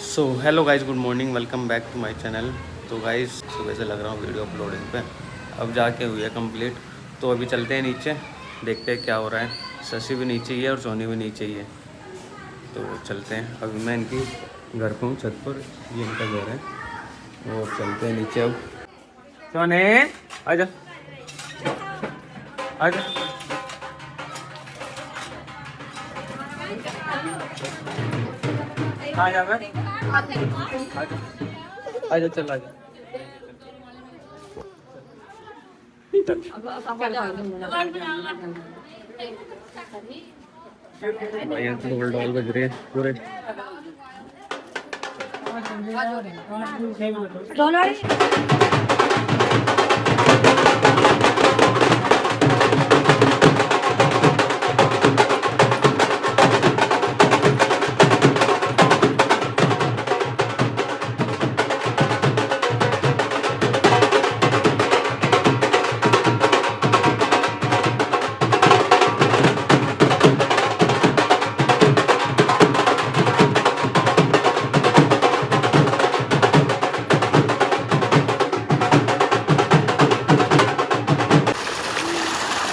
So hello guys, good morning, welcome back to my channel. तो guys सुबह से लग रहा हूँ वीडियो अपलोडिंग पे, अब जाके हुई है कंप्लीट। तो अभी चलते हैं नीचे, देखते हैं क्या हो रहा है। शशि भी नीचे ही है और सोनी भी नीचे ही है, तो चलते हैं। अभी मैं इनकी घर पे हूँ, छत पर, ये इनका घर है, और चलते हैं नीचे। अब सोने आजा आजा, आजा आजा, चल आजा। भैया ढोल ढोल बज रहे हैं पूरे।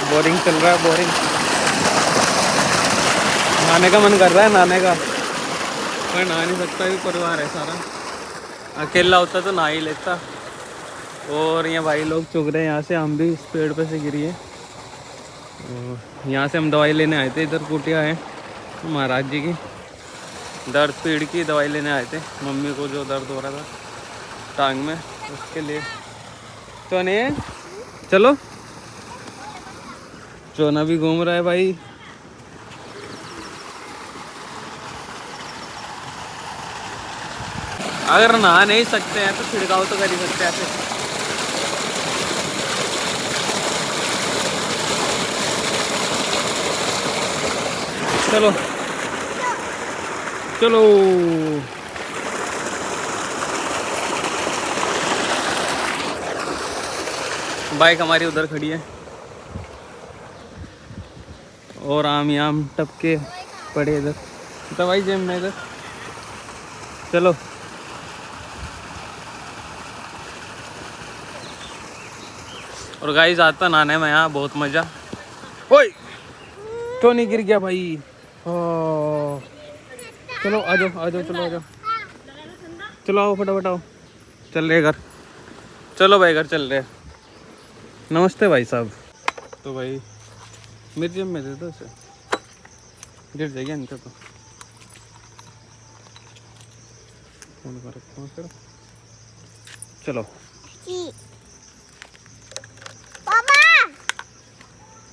बोरिंग चल रहा है, बोरिंग। नहाने का मन कर रहा है, नहाने का, पर नहा नहीं सकता, भी परिवार है सारा। अकेला होता तो नहा ही लेता। और यहाँ भाई लोग चुग रहे हैं, यहाँ से हम भी इस पेड़ पे से गिरी है। यहाँ से हम दवाई लेने आए थे, इधर कुटिया है महाराज जी की, दर्द पीड़ की दवाई लेने आए थे। मम्मी को जो दर्द हो रहा था टांग में, उसके लिए। तो नहीं चलो, चोना भी घूम रहा है भाई। अगर नहा नहीं सकते हैं तो छिड़काव तो कर ही सकते हैं ऐसे। चलो चलो, बाइक हमारी उधर खड़ी है, और आम टपके पड़े इधर, दवाई जेब में इधर। चलो और गाइस, आता नहाने में यहाँ बहुत मजा। ओए टोनी गिर गया भाई। ओ, चलो आ जाओ आ जाओ, चलो आ जाओ, चलो आओ फटाफट आओ, चल रहे घर। चलो भाई घर चल रहे। नमस्ते भाई साहब। तो भाई मेरी जेब में दे दो इसे, गिर जाएगा इनका तो। फोन करो, चलो पापा।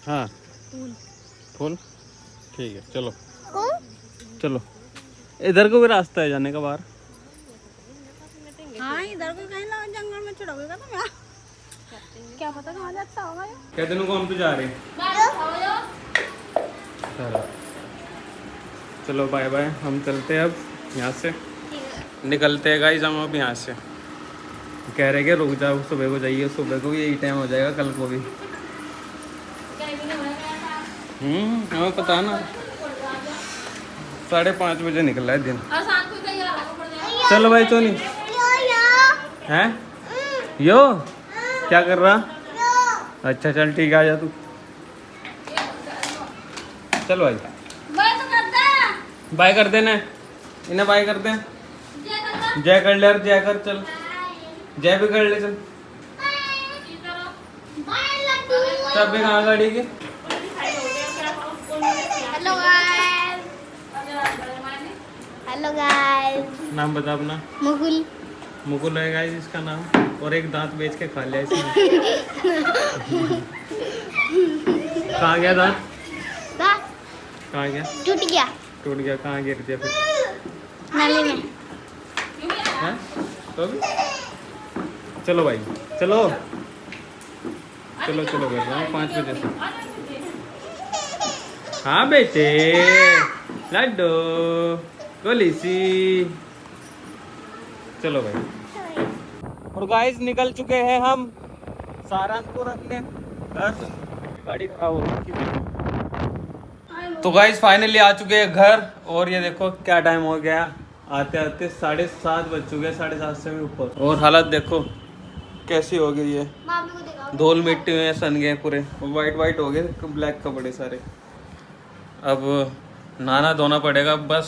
हाँ फूल ठीक है, चलो चलो। इधर को भी रास्ता है जाने का बाहर। हाँ इधर को कहीं ना जंगल में चढ़ोगे तुम यार, क्या पता कहाँ जाता होगा ये। क्या दिनों को हम तो जा रहे हैं। चलो बाय बाय, हम चलते हैं अब यहाँ से, निकलते हैं गाइस हम अब यहाँ से। कह रहे कि रुक जाओ, सुबह को जाइए, सुबह को यही टाइम हो जाएगा, कल को भी। हमें पता है ना, 5:30 बजे निकल रहा है दिन। चलो भाई चोनी है यो, क्या कर रहा? अच्छा चल ठीक है, आ जा तू। चल भाई बाय कर देना, इन्हें बाय कर दे। जय कर ले, जय कर, चल जय भी कर ले, चल। चाबी कहाँ गाड़ी की? Hello guys, hello guys. नाम बता अपना। मुकुल। मुकुल है गाइस इसका नाम, और एक दांत बेच के खा लिया इसने। कहाँ गया दांत? कहाँ गया? टूट गया। टूट गया, कहाँ गिर दिया फिर? नाली में। हैं? तो भी? चलो भाई चलो चलो चलो, कर रहा हूँ 5 बजे से। हाँ बेटे, लड्डू गोली सी। चलो भाई। और गाइस निकल चुके हैं हम सहारनपुर अपने घर। गाड़ी खराब हो रही है। तो गाइस फाइनली आ चुके हैं घर और ये देखो क्या टाइम हो गया, आते आते 7:30 बज चुके हैं, 7:30 से भी ऊपर। और हालत देखो कैसी हो गई है, धूल मिट्टी में सन गए पूरे, वाइट वाइट हो गए, ब्लैक कपड़े सारे। अब नहाना धोना पड़ेगा, बस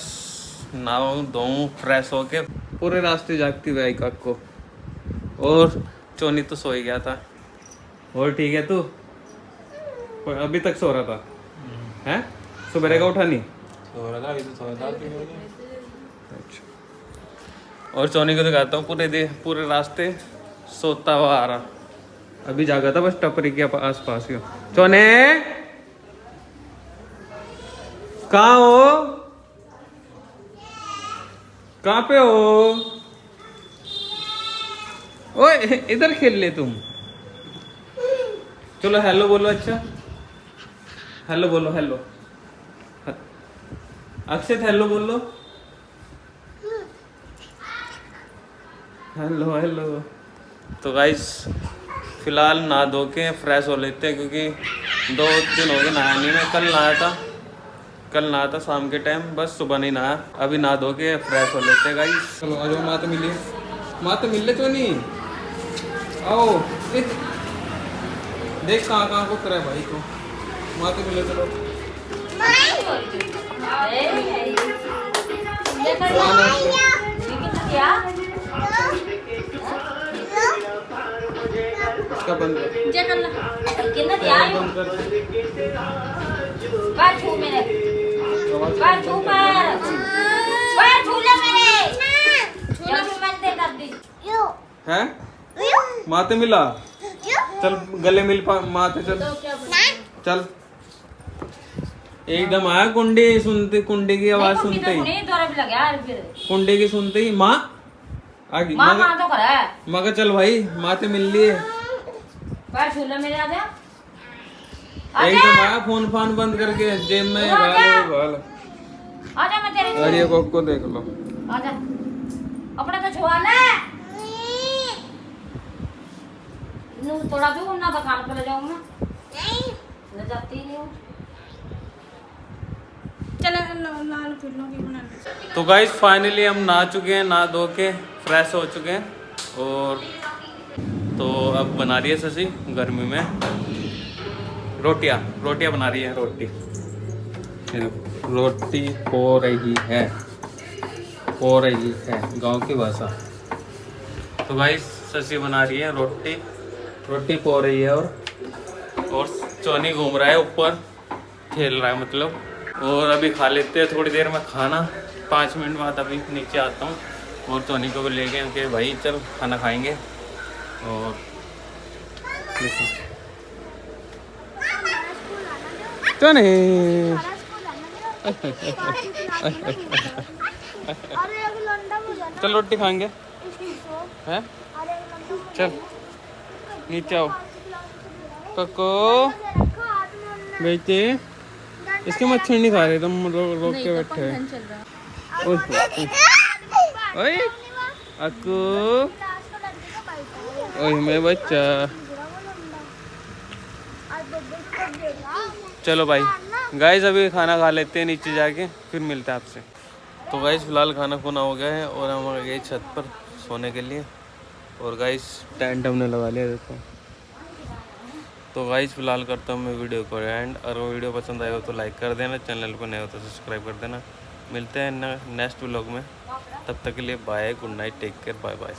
नहाऊं धोऊं फ्रेश होके। पूरे रास्ते जागती हुई आई काक को, और चोनी तो सो ही गया था। और ठीक है तू अभी तक सो रहा था हैं? सुबह का उठा नहीं? सो रहा था अभी तो, सोया था 3 बजे। अच्छा। और चोनी को दिखाता हूँ पूरे रास्ते सोता हुआ आ रहा। अभी जागा था बस टपरी के आस पास ही। चोने कहाँ हो? कहाँ पे हो? ओए इधर खेल ले तुम। चलो हेलो बोलो। अच्छा हेलो बोलो, हेलो अक्षत, हेलो बोलो, हेलो हेलो। तो गाइस फिलहाल नहा धो के फ्रेश हो लेते हैं, क्योंकि 2 दिन हो गए नहाया नहीं। मैं कल नहाया था शाम के टाइम, बस सुबह नहीं नहाया। अभी नहा धो के फ्रेश हो लेते हैं गाइस। चलो आ जाओ, माँ तो मिल ले तो नहीं आओ। देख कहाँ को करे भाई तो, माँ तो मिले। चलो इसका बंद है। माते मिला, चल गले मिल माते, चल एकदम आया। कुंडी की आवाज सुनते ही, कुंडी की सुनते ही माँ आ गई। मगर चल भाई माते मिल लिए। एकदम आया, फोन फान बंद करके जेब में गाल। अरे को देख लो, अपना तो छुआ ले थोड़ा भी ना तो खाना पे ले जाऊंगा नहीं, ले जाती नहीं हूँ। तो गाइस फाइनली हम नहा चुके हैं, नहा धो के फ्रेश हो चुके हैं। और तो अब बना रही है शशि गर्मी में रोटियां बना रही है। रोटी हो रही है गांव की भाषा। तो गाइस शशि बना रही है रोटी पो रही है, और चोनी घूम रहा है ऊपर, खेल रहा है मतलब। और अभी खा लेते हैं थोड़ी देर में खाना, 5 मिनट बाद अभी नीचे आता हूँ और चोनी को भी ले गए कि भाई चल खाना खाएंगे। और चोनी चल रोटी खाएंगे हैं? चल नीचे आओ कको बेटे। इसके मच्छर नहीं खा रहे, तुम रोक के बैठे ओए अक्कू, ओए मैं बच्चा। चलो भाई गाइस अभी खाना खा लेते हैं, नीचे जाके फिर मिलते हैं आपसे। तो गाइस फिलहाल खाना खुना हो गया है और हम आ गए छत पर सोने के लिए। और गाइस टेंट हमने लगा लिया देखो। तो गाइस फिलहाल करता हूँ मैं वीडियो को एंड। अगर वीडियो पसंद आए हो तो लाइक कर देना, चैनल को नए हो तो सब्सक्राइब कर देना। मिलते हैं नेक्स्ट व्लॉग में, तब तक के लिए bye, good night, take care, bye bye.